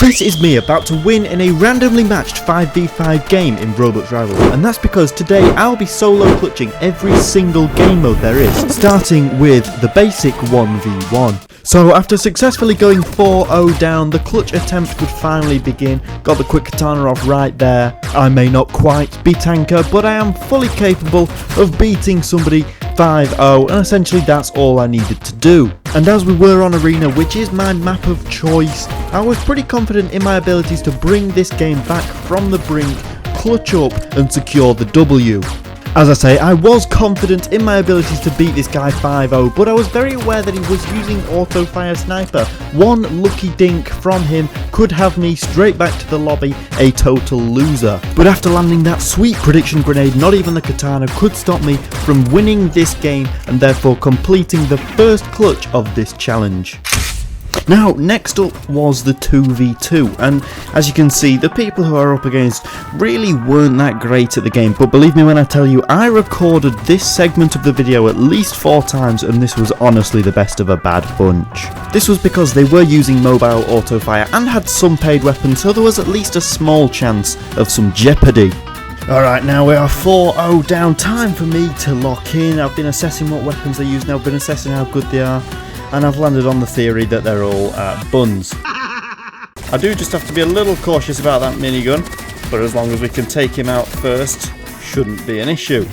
This is me about to win in a randomly matched 5v5 game in Roblox Rivals, and that's because today I'll be solo clutching every single game mode there is, starting with the basic 1v1. So after successfully going 4-0 down, the clutch attempt would finally begin. Got the quick katana off right there. I may not quite be tanker, but I am fully capable of beating somebody 5-0, and essentially that's all I needed to do. And as we were on Arena, which is my map of choice, I was pretty confident in my abilities to bring this game back from the brink, clutch up and secure the W. As I say, I was confident in my abilities to beat this guy 5-0, but I was very aware that he was using auto-fire sniper. One lucky dink from him could have me straight back to the lobby, a total loser. But after landing that sweet prediction grenade, not even the katana could stop me from winning this game and therefore completing the first clutch of this challenge. Now, next up was the 2v2, and as you can see, the people who are up against really weren't that great at the game, but believe me when I tell you, I recorded this segment of the video at least 4 times, and this was honestly the best of a bad bunch. This was because they were using mobile auto-fire and had some paid weapons, so there was at least a small chance of some jeopardy. Alright, now we are 4-0 down, time for me to lock in. I've been assessing what weapons they use now, I've been assessing how good they are, and I've landed on the theory that they're all buns. I do just have to be a little cautious about that minigun, but as long as we can take him out first, shouldn't be an issue.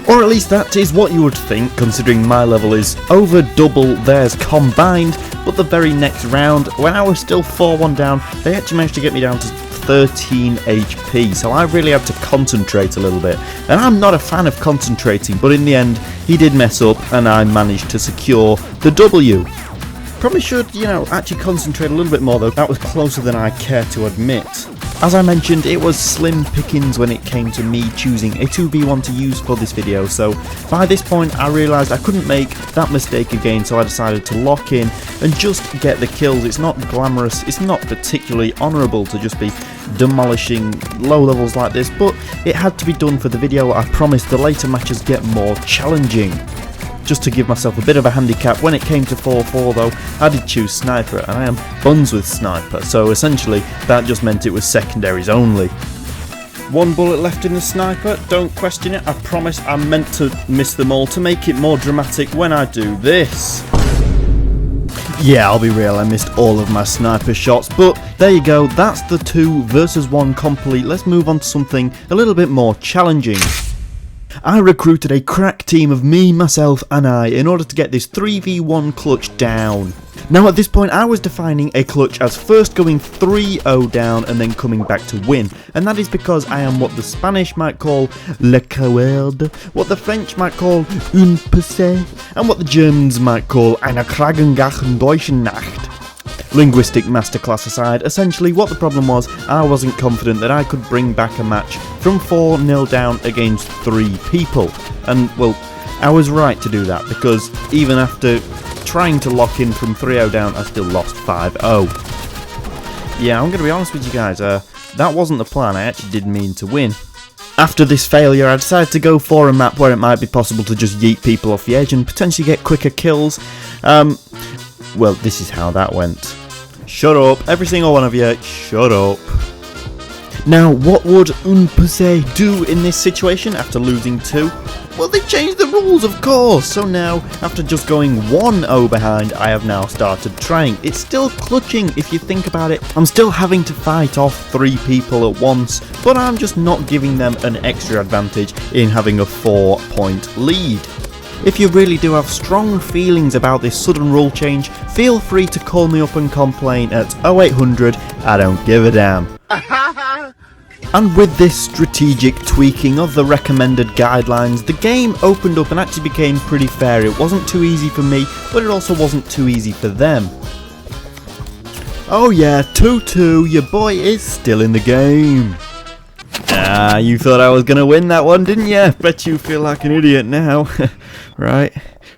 Or at least that is what you would think, considering my level is over double theirs combined, but the very next round, when I was still 4-1 down, they actually managed to get me down to 13 HP, so I really had to concentrate a little bit, and I'm not a fan of concentrating, but in the end he did mess up and I managed to secure the W. Probably should, actually concentrate a little bit more though. That was closer than I care to admit. As I mentioned, it was slim pickings when it came to me choosing a 2v1 to use for this video, so by this point I realised I couldn't make that mistake again, so I decided to lock in and just get the kills. It's not glamorous, it's not particularly honourable to just be demolishing low levels like this, but it had to be done for the video. I promised the later matches get more challenging. Just to give myself a bit of a handicap, when it came to 4-4 though, I did choose sniper, and I am buns with sniper, so essentially that just meant it was secondaries only. 1 bullet left in the sniper, don't question it, I promise I meant to miss them all to make it more dramatic when I do this. Yeah, I'll be real, I missed all of my sniper shots, but there you go, that's the 2 versus 1 complete. Let's move on to something a little bit more challenging. I recruited a crack team of me, myself and I in order to get this 3v1 clutch down. Now at this point I was defining a clutch as first going 3-0 down and then coming back to win, and that is because I am what the Spanish might call le coward, what the French might call un passé, and what the Germans might call eine kragengachen deutschen Nacht. Linguistic masterclass aside, essentially what the problem was, I wasn't confident that I could bring back a match from 4-0 down against 3 people. And, well, I was right to do that, because even after trying to lock in from 3-0 down, I still lost 5-0. Yeah, I'm going to be honest with you guys, that wasn't the plan. I actually did mean to win. After this failure, I decided to go for a map where it might be possible to just yeet people off the edge and potentially get quicker kills. Well, this is how that went. Shut up, every single one of you, shut up. Now, what would un passé do in this situation after losing 2? Well, they changed the rules, of course, so now, after just going 1-0 behind, I have now started trying. It's still clutching, if you think about it. I'm still having to fight off 3 people at once, but I'm just not giving them an extra advantage in having a 4-point lead. If you really do have strong feelings about this sudden rule change, feel free to call me up and complain at 0800 I don't give a damn. And with this strategic tweaking of the recommended guidelines, the game opened up and actually became pretty fair. It wasn't too easy for me, but it also wasn't too easy for them. Oh yeah, 2-2, your boy is still in the game. Ah, you thought I was going to win that one, didn't you? Bet you feel like an idiot now. Right,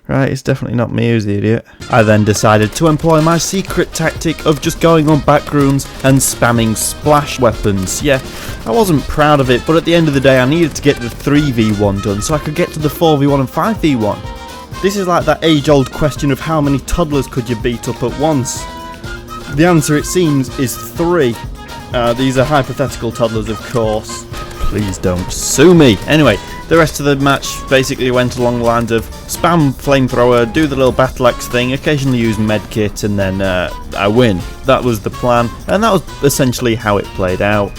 it's definitely not me who's the idiot. I then decided to employ my secret tactic of just going on back rooms and spamming splash weapons. Yeah, I wasn't proud of it, but at the end of the day I needed to get the 3v1 done so I could get to the 4v1 and 5v1. This is like that age-old question of how many toddlers could you beat up at once. The answer, it seems, is 3. These are hypothetical toddlers, of course. Please don't sue me. Anyway, the rest of the match basically went along the lines of spam flamethrower, do the little battle axe thing, occasionally use medkit, and then I win. That was the plan, and that was essentially how it played out.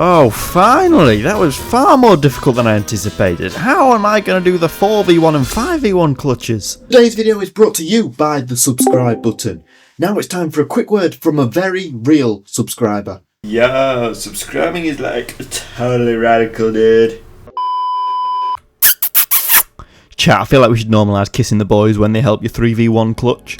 Oh, finally! That was far more difficult than I anticipated. How am I going to do the 4v1 and 5v1 clutches? Today's video is brought to you by the subscribe button. Now it's time for a quick word from a very real subscriber. Yeah, subscribing is like totally radical, dude. Chat, I feel like we should normalise kissing the boys when they help your 3v1 clutch.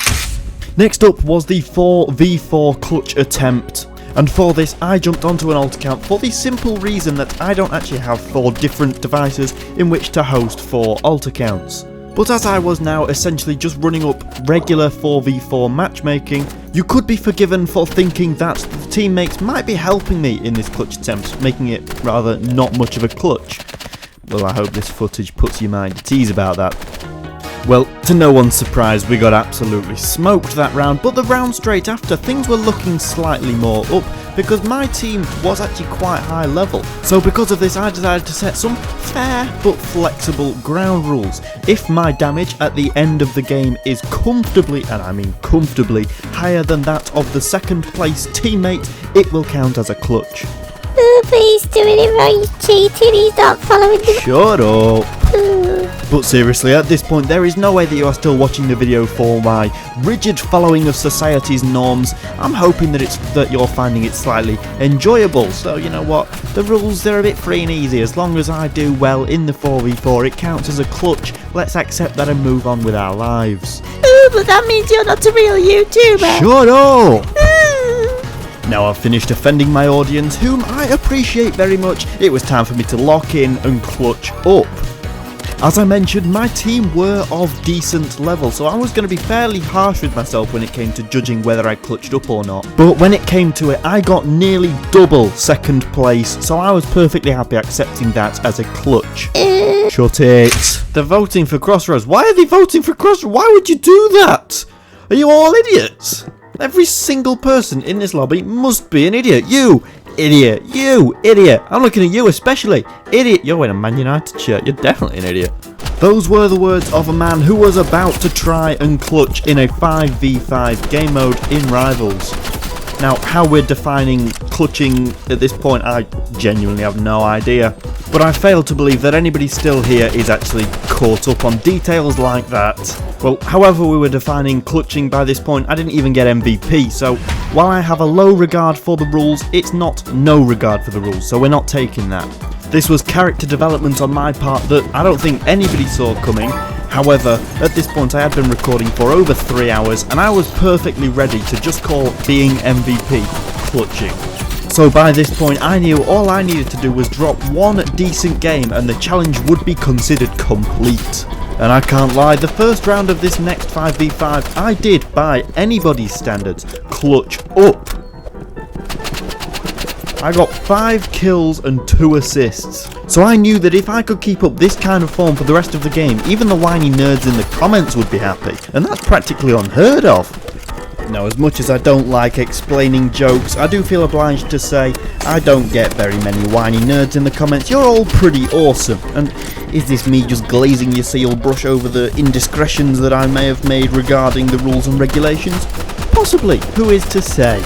Next up was the 4v4 clutch attempt. And for this, I jumped onto an alt account for the simple reason that I don't actually have 4 different devices in which to host 4 alt accounts. But as I was now essentially just running up regular 4v4 matchmaking, you could be forgiven for thinking that the teammates might be helping me in this clutch attempt, making it rather not much of a clutch. Well, I hope this footage puts your mind at ease about that. Well, to no one's surprise, we got absolutely smoked that round, but the round straight after, things were looking slightly more up, because my team was actually quite high level. So because of this, I decided to set some fair but flexible ground rules. If my damage at the end of the game is comfortably, and I mean comfortably, higher than that of the second place teammate, it will count as a clutch. Please do it right, cheating, he's not following the... Shut up. But seriously, at this point, there is no way that you are still watching the video for my rigid following of society's norms. I'm hoping that you're finding it slightly enjoyable. So, you know what? The rules, they're a bit free and easy. As long as I do well in the 4v4, it counts as a clutch. Let's accept that and move on with our lives. Oh, but that means you're not a real YouTuber. Shut up! Now I've finished offending my audience, whom I appreciate very much, it was time for me to lock in and clutch up. As I mentioned, my team were of decent level, so I was going to be fairly harsh with myself when it came to judging whether I clutched up or not. But when it came to it, I got nearly double second place, so I was perfectly happy accepting that as a clutch. Shut it. They're voting for Crossroads. Why are they voting for Crossroads? Why would you do that? Are you all idiots? Every single person in this lobby must be an idiot. You idiot. You idiot. I'm looking at you especially. Idiot. You're wearing a Man United shirt. You're definitely an idiot. Those were the words of a man who was about to try and clutch in a 5v5 game mode in Rivals. Now, how we're defining clutching at this point, I genuinely have no idea. But I fail to believe that anybody still here is actually caught up on details like that. Well, however we were defining clutching by this point, I didn't even get MVP, so while I have a low regard for the rules, it's not no regard for the rules, so we're not taking that. This was character development on my part that I don't think anybody saw coming. However, at this point I had been recording for over 3 hours, and I was perfectly ready to just call being MVP clutching. So by this point I knew all I needed to do was drop one decent game and the challenge would be considered complete. And I can't lie, the first round of this next 5v5 I did, by anybody's standards, clutch up. I got 5 kills and 2 assists. So I knew that if I could keep up this kind of form for the rest of the game, even the whiny nerds in the comments would be happy. And that's practically unheard of. Now, as much as I don't like explaining jokes, I do feel obliged to say I don't get very many whiny nerds in the comments. You're all pretty awesome. And is this me just glazing your seal brush over the indiscretions that I may have made regarding the rules and regulations? Possibly. Who is to say?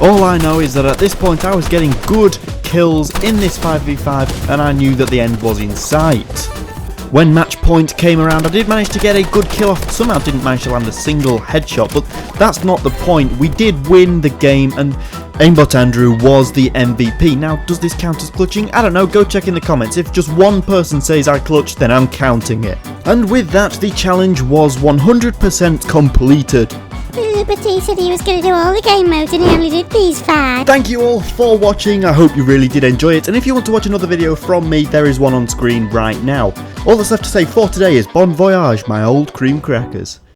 All I know is that at this point I was getting good kills in this 5v5 and I knew that the end was in sight. When match point came around, I did manage to get a good kill off. Somehow didn't manage to land a single headshot, but that's not the point. We did win the game and Aimbot Andrew was the MVP. Now, does this count as clutching? I don't know, go check in the comments. If just one person says I clutched, then I'm counting it. And with that, the challenge was 100% completed. But he said he was going to do all the game modes and he only did these 5. Thank you all for watching, I hope you really did enjoy it, and if you want to watch another video from me, there is one on screen right now. All that's left to say for today is bon voyage, my old cream crackers.